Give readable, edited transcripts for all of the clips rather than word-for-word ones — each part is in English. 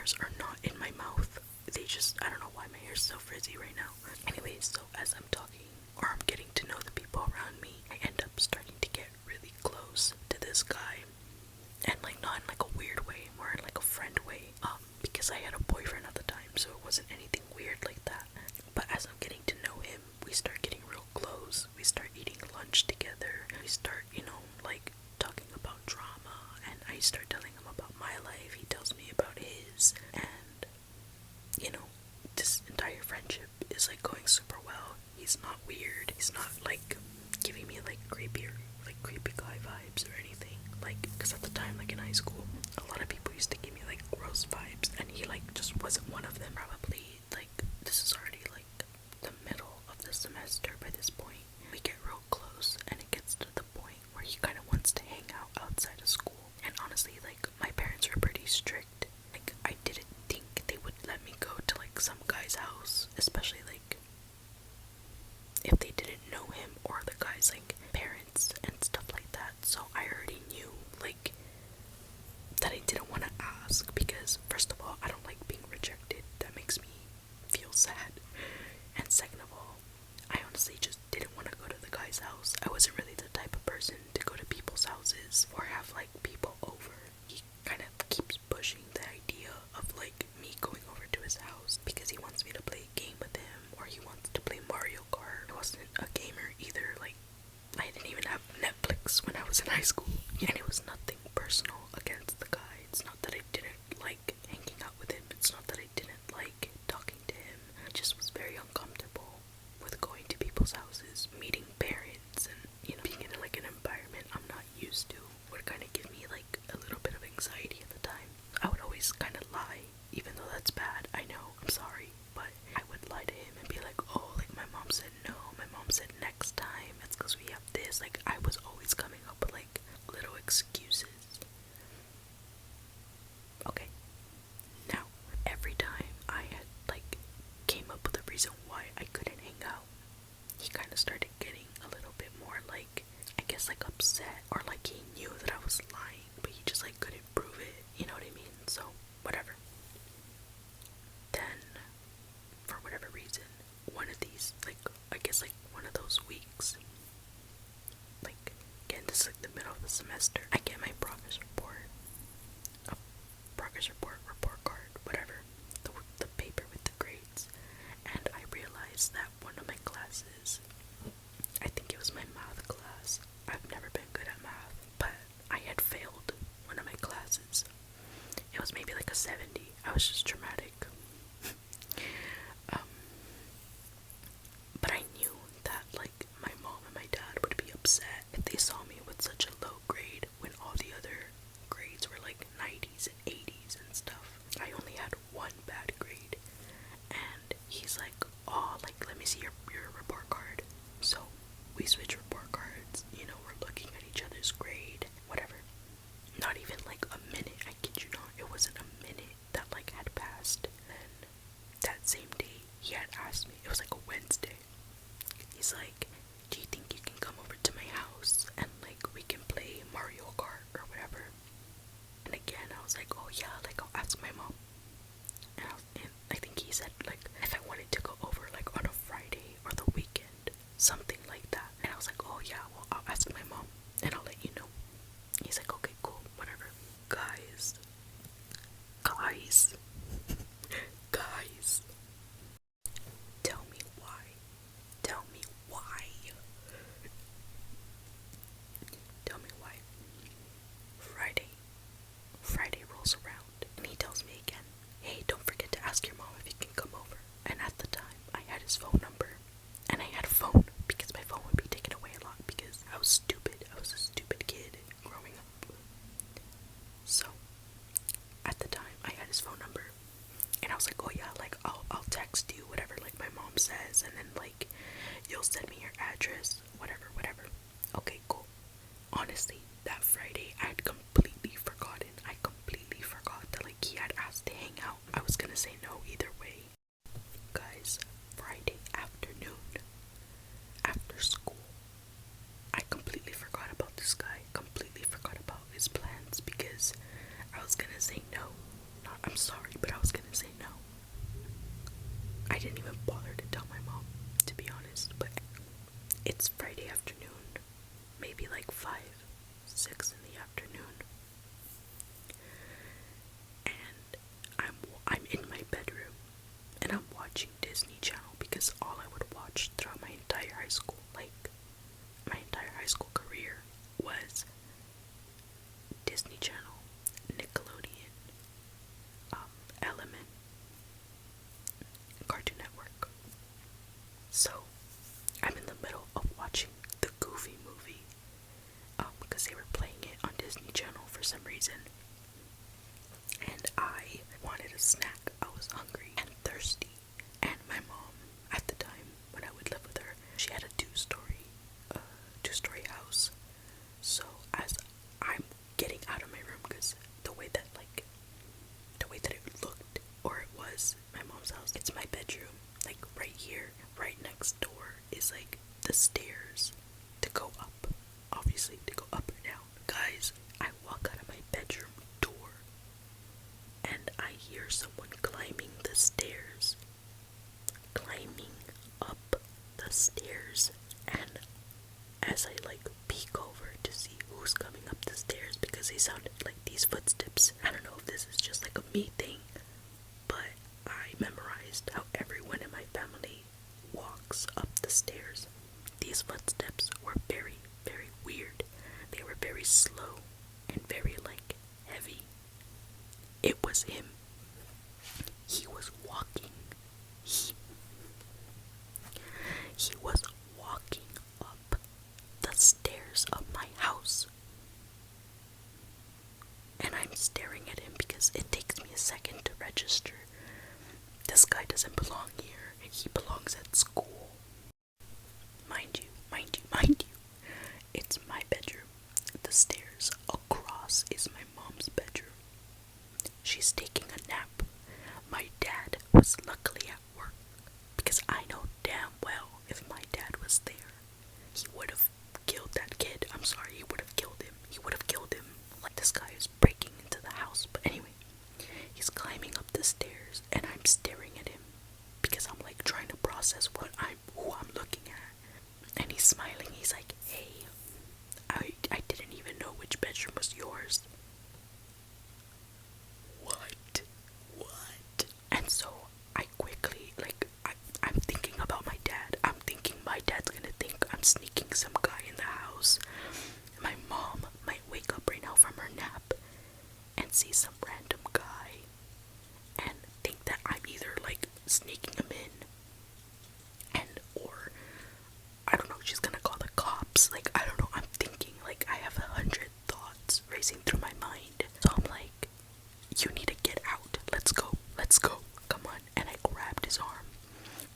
fingers are not in my mouth. They just, I don't know why my hair's so frizzy right now. Anyways, so as I'm talking, or I'm getting to know the people around me, I end up starting to get really close to this guy. And like, not in like a weird way, more in like a friend way. Because I had a boyfriend at the time, so it wasn't anything weird like that. But as I'm getting to know him, we start getting real close. We start eating lunch together. We start, like talking about drama. And I start telling him about my life. He tells me about his. And, this entire friendship is like going super well. He's not weird. He's not like giving me like creepy guy vibes or anything. Like, because at the time, like in high school, a lot of people used to give me like gross vibes, and he like just wasn't one of them. Probably like this is already like the middle of the semester by this point. We get real close, and it gets to the point where he kind of wants to hang out outside of school. And honestly, like my parents were pretty strict. Like I didn't think they would let me go to like some guy's house, especially like if they didn't know him or the guy's like parents and stuff like that. So I already knew like that I didn't want to ask, because first of all, I don't like being rejected. That makes me feel sad. And second of all, I honestly just didn't want to go to the guy's house. I wasn't really the type of person to go to people's houses or have like people over. He kind of keeps pushing the idea of like me going over to his house because he wants me to play a game with him, or he wants to play Mario Kart. I wasn't a gamer either. Like I didn't even have Netflix when I was in high school. And it was nothing personal against the guy. It's not that I didn't like hanging out with him. It's not that I didn't like talking to him. I just was very uncomfortable with going to people's houses, meeting parents, and, being in like an environment I'm not used to. Would kind of give me like a little bit of anxiety at the time. I would always kind of lie, even though that's bad. I know, I'm sorry. But I would lie to him and be like, oh, like my mom said no. My mom said next time. It's because we have this. Like I was always coming up with like little excuses. Okay. Now, every time I had like came up with a reason why I couldn't hang out, he kind of started getting a little bit more like, I guess like upset, or like he knew that I was lying, but he just like couldn't prove it. You know what I mean? So, whatever. Then, for whatever reason, one of these, like, I guess like one of those weeks, like, again, this is like the middle of the semester, I get my report card, whatever, the paper with the grades, and I realized that one of my classes, I think it was my math class, I've never been good at math, but I had failed one of my classes. It was maybe like a 70. I was just dramatic. But I knew that like my mom and my dad would be upset if they saw me with such a low grade when all the other grades were like 90s and 80s and stuff. I only had one bad grade, and he's like, oh, like let me see your report card. So we switch report cards, we're looking at each other's grade, whatever. Not even like a minute, I kid you not, it wasn't a minute that like had passed. Then that same day he had asked me, it was like a Wednesday, he's like, do you think you can come over to my house and like we can play Mario Kart or whatever? And again I was like, oh yeah, like I'll ask my mom. And I think he said like if I wanted to go over like on a Friday or the weekend, something like that. And I was like, oh yeah, well I'll ask my mom and I'll let you know. He's like, okay, cool, whatever. Guys, guys, tell me why. Tell me why. Tell me why. Friday rolls around, and he tells me again, hey, don't forget to ask your mom if you can come over. And at the time, I had his phone number, and I had a phone, because my phone would be taken away a lot, because I was stupid. I was a stupid kid growing up. So, at the time, I had his phone number, and I was like, oh yeah, like, I'll text you, whatever, like my mom says, and then, like, you'll send me your address, whatever. Okay, cool. Honestly, that Friday, I had completely forgotten. I completely forgot that, like, he had asked to hang out. I was gonna say no either way. Guys, Friday afternoon, after school, I completely forgot about this guy. Completely forgot about his plans, because I was gonna say no. I'm sorry, but I was reason. And I wanted a snack. I was hungry and thirsty. And my mom, at the time when I would live with her, she had a two-story house. So as I'm getting out of my room, because the way that it looked, or it was my mom's house, it's my bedroom. Like right here, right next door is like the stairs to go up. Obviously, to go up or down. Guys, I walk out of my bedroom door and I hear someone climbing the stairs. Climbing up the stairs. And as I peek over to see who's coming up the stairs, because they sounded like these footsteps. I don't know if this is just like a me thing, but I memorized how everyone in my family walks up the stairs. These footsteps were very, very weird. They were very slow and very heavy. It was him. He was walking. He was walking up the stairs of my house. And I'm staring at him because it takes me a second to register. This guy doesn't belong here. He belongs at school. Mind you, it's my bedroom. The stairs across is my mom's bedroom. She's taking a nap. My dad was luckily at work, because I know damn well if my dad was there, he would have killed that kid. I'm sorry, he would have killed him. Like, this guy is breaking into the house. But anyway, he's climbing up the stairs and I'm staring at him because I'm trying to process who I'm looking at. And he's smiling. He's like, "Hey, I didn't even know which bedroom was yours." What? And so I quickly, I'm thinking about my dad. I'm thinking my dad's gonna think I'm sneaking some guy in the house. My mom might wake up right now from her nap and see some random guy and think that I'm either sneaking him in, or I don't know, she's gonna call the cops. I don't know, I'm thinking, I have 100 thoughts racing through my mind. So I'm like, "You need to get out. Let's go. Come on." And I grabbed his arm.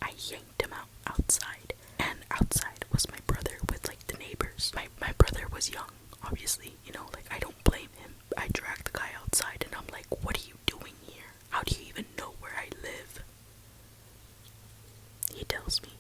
I yanked him outside. And outside was my brother with the neighbors. My brother was young, obviously, I don't blame him. I dragged the guy outside and I'm like, "What are you doing here? How do you even know where I live?" He tells me,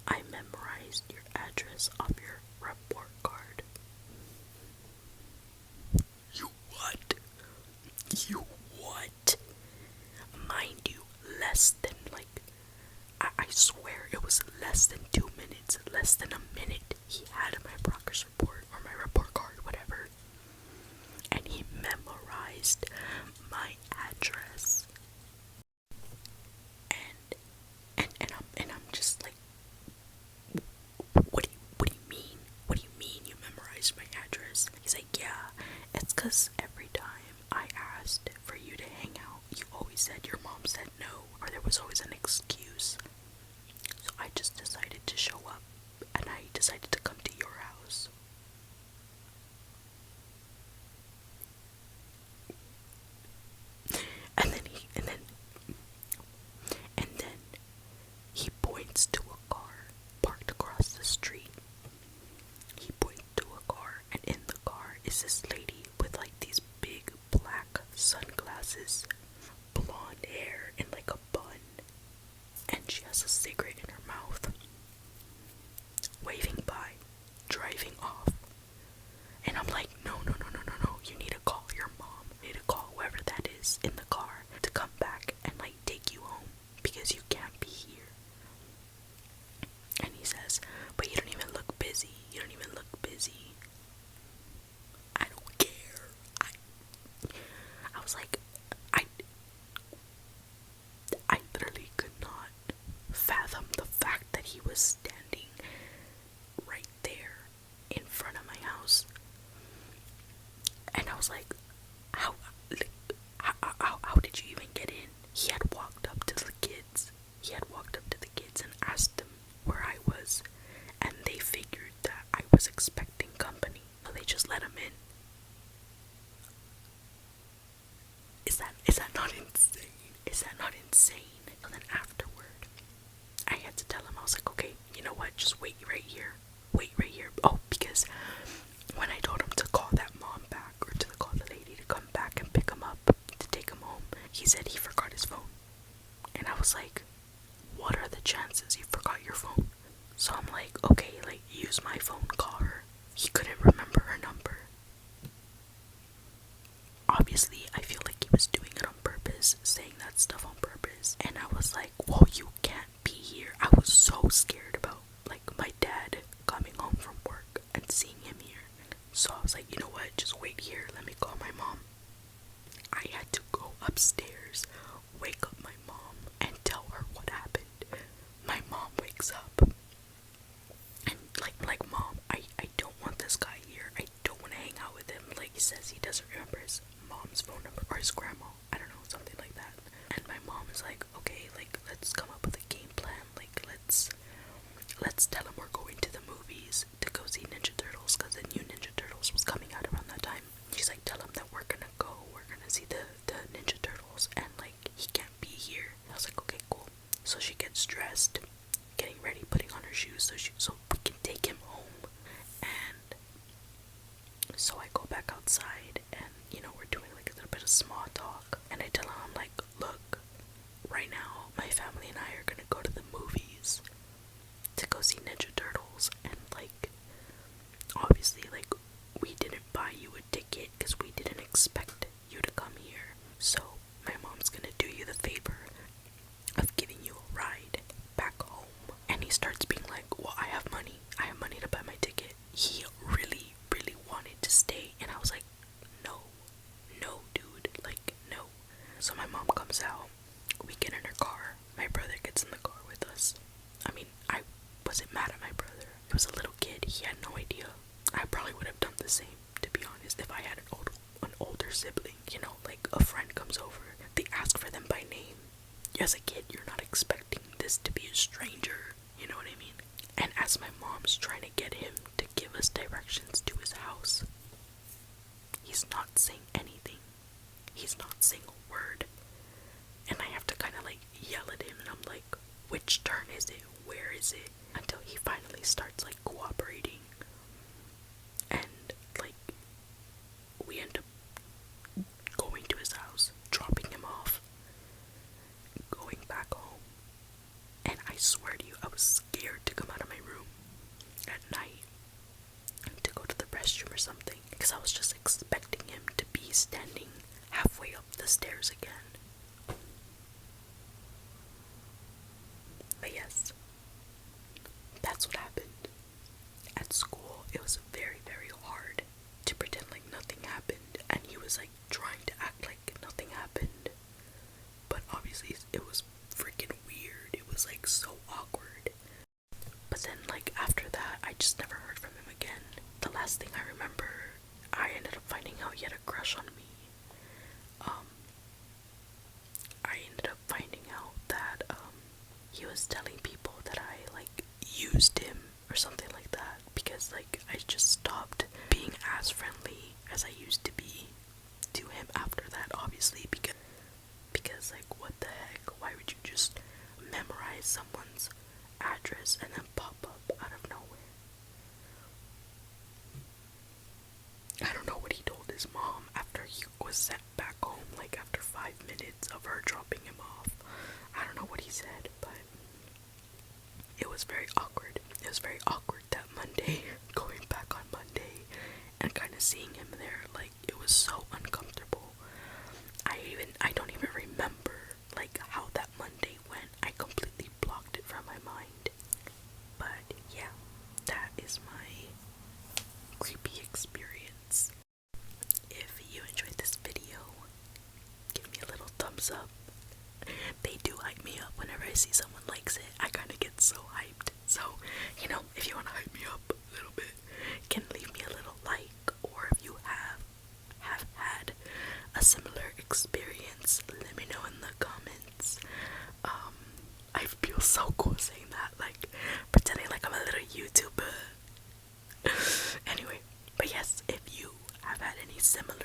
"I memorized your address off your report card." You what? Mind you, I swear it was less than 2 minutes, less than a minute, he had my progress report, or my report card, whatever. And he memorized my address. And I'm just like, what do you mean? What do you mean you memorized my address? He's like, "Yeah, it's 'cause every time I asked for you to hang out, you always said your mom said no, or there was always an excuse. So I just decided to show up, and I decided to come to your house." And then he points to a car parked across the street. He points to a car, and in the car is this lady with these big black sunglasses, blonde hair, and a bun. And she has a cigarette in her mouth. Waving by, driving off. And I'm like, no, you need to call your mom. You need to call whoever that is in the car to come back and take you home, because you can't be here. And he says, "But you don't even look busy. I don't care." I was like, I literally could not fathom the fact that he was standing right there in front of my house. And I was like, how did you even get in? He had walked up to the kids. And asked them where I was. And they figured that I was expecting company. So they just let him in. Is that not insane? And then afterward, I had to tell him, I was like, okay, you know what, just wait right here. Wait right here. Oh, because when I told him to call that mom back, or to call the lady to come back and pick him up, to take him home, he said he forgot his phone. And I was like, what are the chances you forgot your phone? So I'm like, okay, like, use my phone, call her. He couldn't remember her number. Obviously, I feel like he was doing it on purpose, saying that stuff on purpose. And I was like, well, you can't be here. I was so scared about, like, my dad coming home from work and seeing him here. So I was like, you know what, just wait here, let me call my mom. I had to go upstairs, wake up my mom, and tell her what happened. My mom wakes up. And like mom, I don't want this guy here. I don't want to hang out with him. Like, he says he doesn't remember his mom's phone number, or his grandma. I don't know, something like that. And my mom is like, okay, like, let's come up with a game plan. Like, let's tell him we're going to the movies to go see Ninja Turtles, because the new Ninja Turtles was coming out around that time. She's like, tell him that we're gonna see the Ninja Turtles, and like, he can't be here. I was like, okay, cool. So she gets dressed, getting ready, putting on her shoes so we can take him home. And so I go back outside, and you know, we're doing like a little bit of small talk, and I tell him, I'm like, look, right now my family and I are gonna go to the movies to go see Ninja Turtles, and like, obviously, like, we didn't buy you a ticket because we didn't expect you to come here. So my mom's gonna do you the favor of giving you a ride back home. And he starts being like, well, I have money to buy my ticket. He really, really wanted to stay, and I was like, no, dude, like, no. So my mom comes out, we get in her car, my brother gets in the car with us. I mean, I wasn't mad at my brother. He was a little kid, he had no idea. I probably would have done the same, to be honest, if I had an older sibling. You know, like, a friend comes over, they ask for them by name. As a kid, you're not expecting this to be a stranger, you know what I mean? And as my mom's trying to get him to give us directions to his house, he's not saying anything. He's not saying a word. And I have to kind of like yell at him, and I'm like, which turn is it? Where is it? Until he finally starts like cooperating. And like, we end up going to his house, dropping him off, going back home. And I swear to you, I was scared to come out of my room at night to go to the restroom or something, because I was just expecting him to be standing halfway up the stairs again. But yes, that's what happened. At school, it was very, very hard to pretend like nothing happened, and he was like trying to act like nothing happened. But obviously, it was freaking weird. It was like so awkward. But then, like, after that, I just never heard from him again. The last thing I remember, I ended up finding out he had a crush on me. I ended up finding out that he was telling people that I like used him or something like that, because like I just stopped being as friendly as I used to be to him after that, obviously, because like, what the heck, why would you just memorize someone's address and then pop up out of nowhere? I don't know what he told his mom after he was sent back home, like after 5 minutes of her dropping him off. I don't know what he said, but it was very awkward. It was very awkward that Monday, going back on Monday and kind of seeing him there. Like, it was so uncomfortable. I don't even remember like how that Monday went. I completely blocked it from my mind. But yeah, that is my creepy experience. If you enjoyed this video, give me a little thumbs up. They do hype me up whenever I see someone likes it. I kind of get so hyped. So, you know, if you want to hype me up a little bit, you can leave me a little like, or if you have had a similar experience, let me know in the comments. I feel so cool saying that, like pretending like I'm a little YouTuber. Anyway, but yes, if you have had any similar